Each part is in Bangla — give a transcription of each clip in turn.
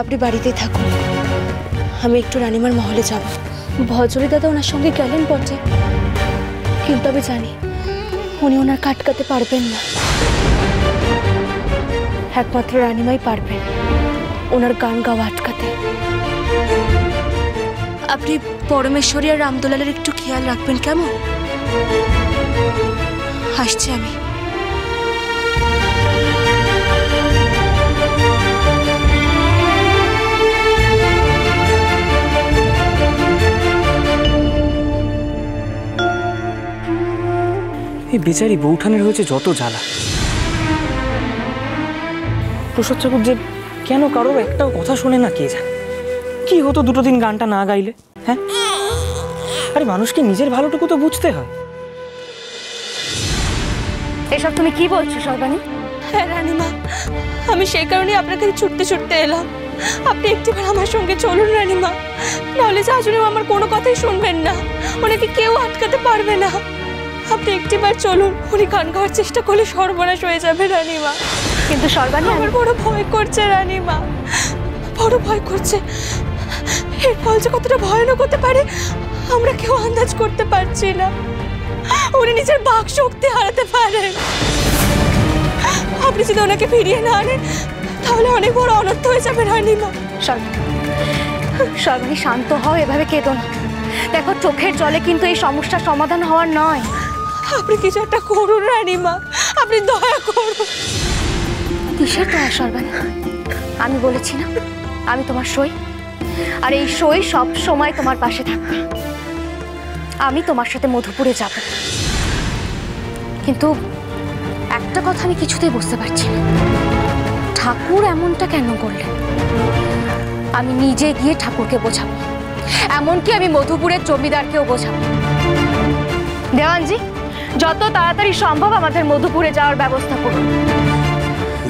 আপনি বাড়িতেই থাকুন, আমি একটু রানীমার মহলে যাব। ভজরি দাদা ওনার সঙ্গে গেলেন বটে, কিন্তু আমি জানি উনি ওনার কাটকাতে পারবেন না। একমাত্র রানীমাই পারবেন ওনার গান গাওয়া আটকাতে। আপনি পরমেশ্বরী আর রামদুলালের একটু খেয়াল রাখবেন, কেমন? আসছি আমি। এই বেচারি বৌঠানের হয়েছে যত জ্বালা। প্রসাদ ঠাকুর যে কেন কারোর একটাও কথা শোনে না কে জানে। কি হতো দুটো দিন গানটা না গাইলে? হ্যাঁ, আরে মানুষকে নিজের ভালোটুকু তো বুঝতে হয়। এসব তুমি কি বলছো সর্বাণী? হ্যাঁ রানীমা, আমি সেই কারণে আপনার কাছে ছুটতে ছুটতে এলাম। আপনি একটিবার আমার সঙ্গে চলুন রানীমা, নাহলে শাশুড়ি আমার কোনো কথাই শুনবেন না, ওনাকে কেউ আটকাতে পারবে না। আপনি একটিবার চলুন, উনি গান গাওয়ার চেষ্টা করলে সর্বনাশ হয়ে যাবে রানীমা। কিন্তু সর্বাণী, আমার বড় ভয় করছে রানীমা, বড় ভয় করছে। এর ফল যে কতটা ভয়ানক হতে পারে আমরা কেউ আন্দাজ করতে পারছি না। উনি নিজের বাক শক্তি হারাতে পারেন। আপনি যদি ওনাকে ফিরিয়ে না আনেন তাহলে অনেক বড় অনর্থ হয়ে যাবে রানীমা। সর্বাণী শান্ত হও, এভাবে কেঁদো না। দেখো চোখের জলে কিন্তু এই সমস্যার সমাধান হওয়ার নয়। আপনি কিছু একটা করুন রানীমা, আপনি দয়া করুন। কিসের দয়া সর্বাণী? আমি বলেছি না আমি তোমার সই, আর এই সই সব সময় তোমার পাশে থাকবে। আমি তোমার সাথে মধুপুরে যাব, কিন্তু একটা কথা আমি কিছুতেই বুঝতে পারছি না, ঠাকুর এমনটা কেন করলেন? আমি নিজে গিয়ে ঠাকুরকে বোঝাবো, এমনকি আমি মধুপুরের জমিদারকেও বোঝাবো। দেওয়ানজি, যত তাড়াতাড়ি সম্ভব আমাদের মধুপুরে যাওয়ার ব্যবস্থা করুন।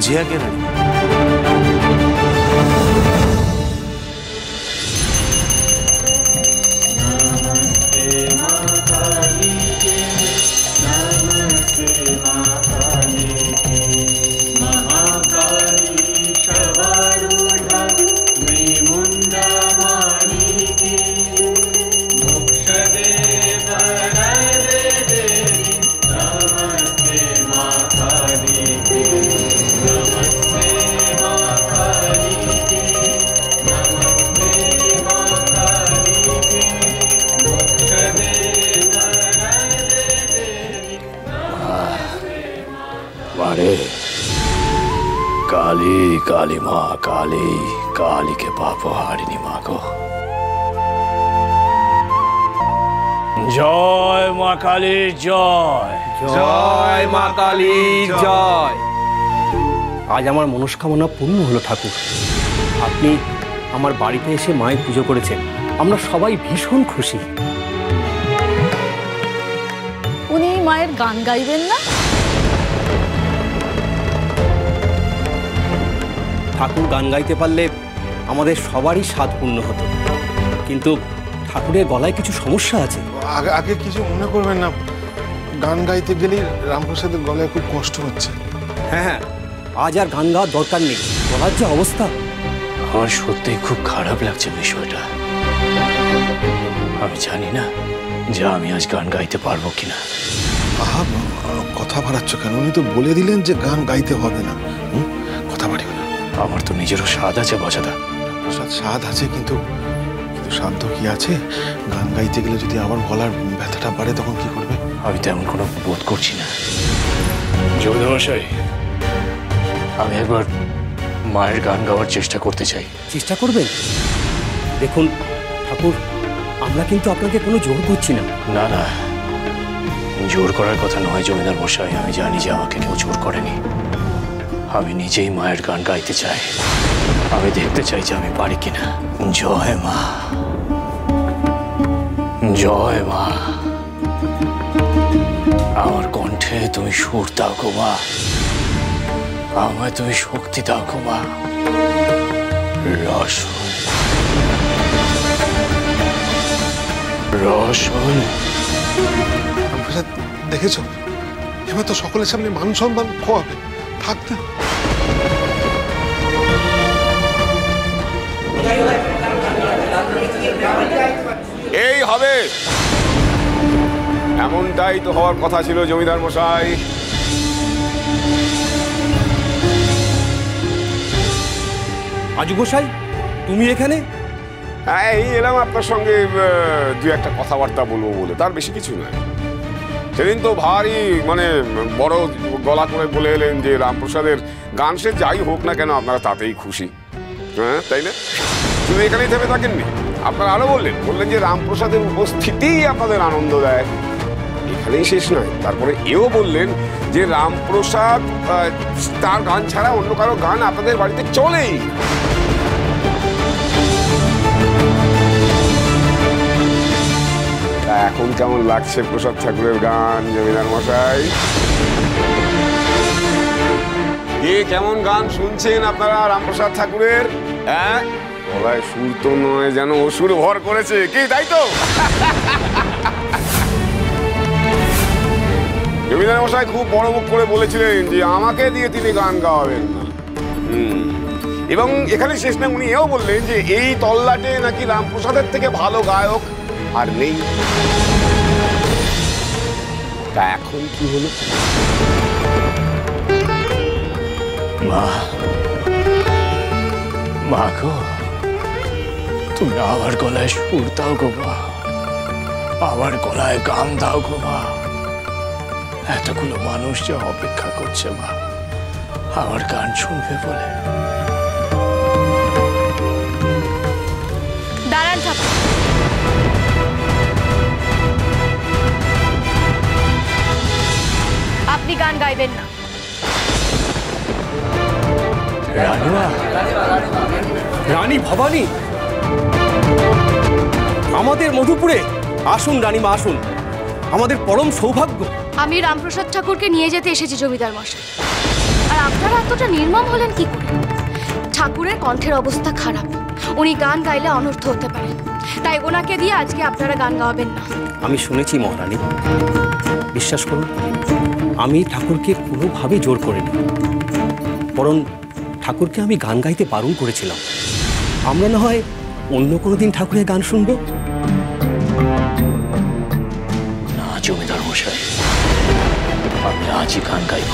জি আগে রানী। काली काली माँ काली काली के पाप हारिनी माँ को जय माँ काली जय জয় মা কালী জয়। আজ আমার মনস্কামনা পূর্ণ হলো ঠাকুর। আপনি আমার বাড়িতে এসে মায়ের পুজো করেছেন, আমরা সবাই ভীষণ খুশি। উনি মায়ের গান গাইবেন না? ঠাকুর গান গাইতে পারলে আমাদের সবারই স্বাদ পূর্ণ হতো, কিন্তু ঠাকুরের গলায় কিছু সমস্যা আছে। আগে কিছু মনে করবেন না, গান গাইতে গেলেই রামপ্রসাদের গলায় খুব কষ্ট হচ্ছে। হ্যাঁ হ্যাঁ, আজ আর গান গাওয়ার দরকার নেই, গলার যে অবস্থা। আমার সত্যিই খুব খারাপ লাগছে বিষয়টা। আমি জানি না যে আমি আজ গান গাইতে পারবো কিনা। আহা, কথা বাড়াচ্ছ কেন? উনি তো বলে দিলেন যে গান গাইতে হবে না। কথা বাড়িও না। আমার তো নিজেরও স্বাদ আছে বাজাদা। স্বাদ আছে, কিন্তু সাধ্য কি আছে? গান গাইতে গেলে যদি আবার গলার ব্যথাটা বাড়ে তখন কি করবে? আমি তেমন কোনো বোধ করছি না। জমিদারমশাই, আমি একবার মায়ের গান গাওয়ার চেষ্টা করতে চাই। চেষ্টা করবেন? দেখুন ঠাকুর, আমরা কিন্তু আপনাকে কোনো জোর করছি না। না না, জোর করার কথা নয় জমিদার মশাই, আমি জানি যে আমাকে কেউ জোর করেনি। আমি নিজেই মায়ের গান গাইতে চাই। আমি দেখতে চাই যে আমি পারি কিনা। জয় মা, জয় মা, আমার কণ্ঠে তুমি সুর দাও গো মা, আমায় তুমি শক্তি দাও গো মা। Roston Roston. দেখেছ, এবার তো সকলের সামনে মান সম্মান খোয়াবে। থাকতে এমনটাই তো হওয়ার কথা ছিল জমিদার মশাই। আজু গোসাই, তুমি এখানে? হ্যাঁ, এই এলাম আপনার সঙ্গে দু একটা কথাবার্তা বলবো বলে, তার বেশি কিছু নয়। সেদিন তো ভারী বড় গলা করে বলে এলেন যে রামপ্রসাদের গান সে যাই হোক না কেন আপনারা তাতেই খুশি। হ্যাঁ, তাই না? শুধু এখানেই থেমে থাকেননি, আপনারা আরো বললেন যে রামপ্রসাদের উপস্থিতিই আপনাদের আনন্দ দেয়। এখানেই শেষ নয়, তারপরে এও বললেন যে রামপ্রসাদ তার গান ছাড়া অন্য কারো গান আপনাদের বাড়িতে চলেই। এখন কেমন লাগছে প্রসাদ ঠাকুরের গান জমিদার মশাই? কেমন গান শুনছেন আপনারা রামপ্রসাদ ঠাকুরের? হ্যাঁ, গলায় সুর তো নয়, যেন অসুর ভর করেছে, কি তাই তো? জমিদার মশাই খুব বড় মুখ করে বলেছিলেন যে আমাকে দিয়ে তিনি গান গাওয়াবেন না। এবং এখানে শেষ না, উনি এও বললেন যে এই তল্লাটে নাকি রামপ্রসাদের থেকে ভালো গায়ক আর নেই। তা এখন কি হলো? মা গো, তুমি আবার গলায় সুর দাও গো মা, আবার গলায় গান দাও গো মা। এতগুলো মানুষ যে অপেক্ষা করছে মা আমার গান শুনবে বলে। দাঁড়ান ঠাকুর, আপনি গান গাইবেন না। রানীমা, রানী ভবানী, আমাদের মধুপুরে আসুন রানীমা, আসুন, আমাদের পরম সৌভাগ্য। আমি রামপ্রসাদ ঠাকুরকে নিয়ে যেতে এসেছি জমিদার মশাই। আর আপনারা এতটা নির্মম হলেন কি করে? ঠাকুরের কণ্ঠের অবস্থা খারাপ, উনি গান গাইলে অনর্থ হতে পারে, তাই ওনাকে দিয়ে আজকে আপনারা গান গাওয়াবেন না। আমি শুনেছি মহারানী, বিশ্বাস করুন, আমি ঠাকুরকে কোনোভাবেই জোর করিনি, বরং ঠাকুরকে আমি গান গাইতে বারণ করেছিলাম। আমরা না হয় অন্য কোনো দিন ঠাকুরের গান শুনবো? না জমিদার মশাই, আমি আজই গান গাইব।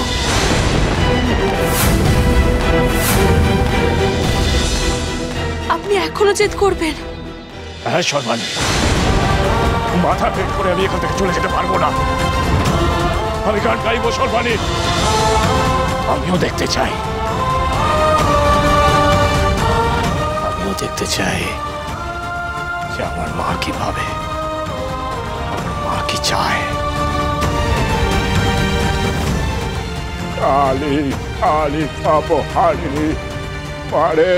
আপনি এখনো জেদ করবেন? হ্যাঁ সর্বাণী, মাথা পেট করে আমি এখান থেকে চলে যেতে পারবো না। আমি গান গাইব সর্বাণী, আমিও দেখতে চাই, আমিও দেখতে চাই যে আমার মা কি ভাবে, আমার মা কি চায়। কালী কালী পাপহারিণী পারে।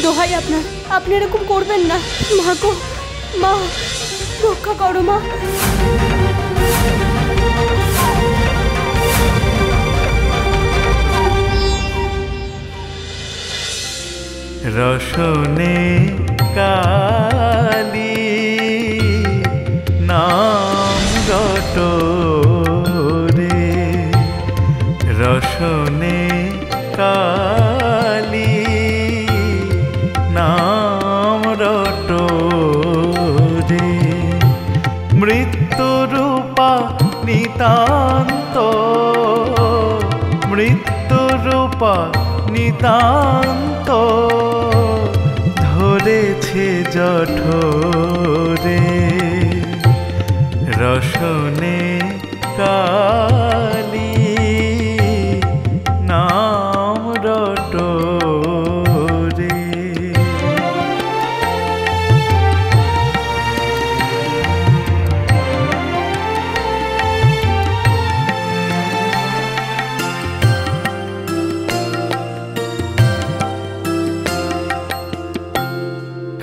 দোহাই আপনার, আপনি এরকম করবেন না। মা গো, মা রক্ষা করো মা। রসনে কালী নাম রটো রে, রসনে কালী নাম রটো রে, মৃত্যুরূপা নিতান্ত, মৃত্যুরূপা নিতান্ত ধরেছে জঠরে, রসনে কালী নাম রটো রে।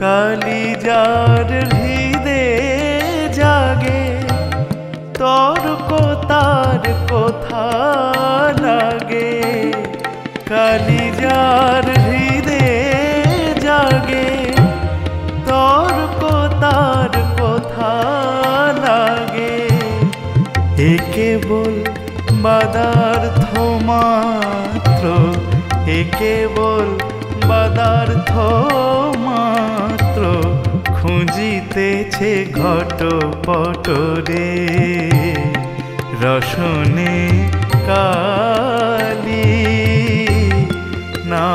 কালী যার হৃদে জাগে, তর্ক তার কোথা লাগে, কালী যার হৃদে জাগে, তর্ক তার কোথা লাগে, এ কেবল বাদার্থ মাত্র, এ কেবল বাদার্থ মাত্র, খুঁজিতে ফুটেছে ঘটপটরে রসনে কালি না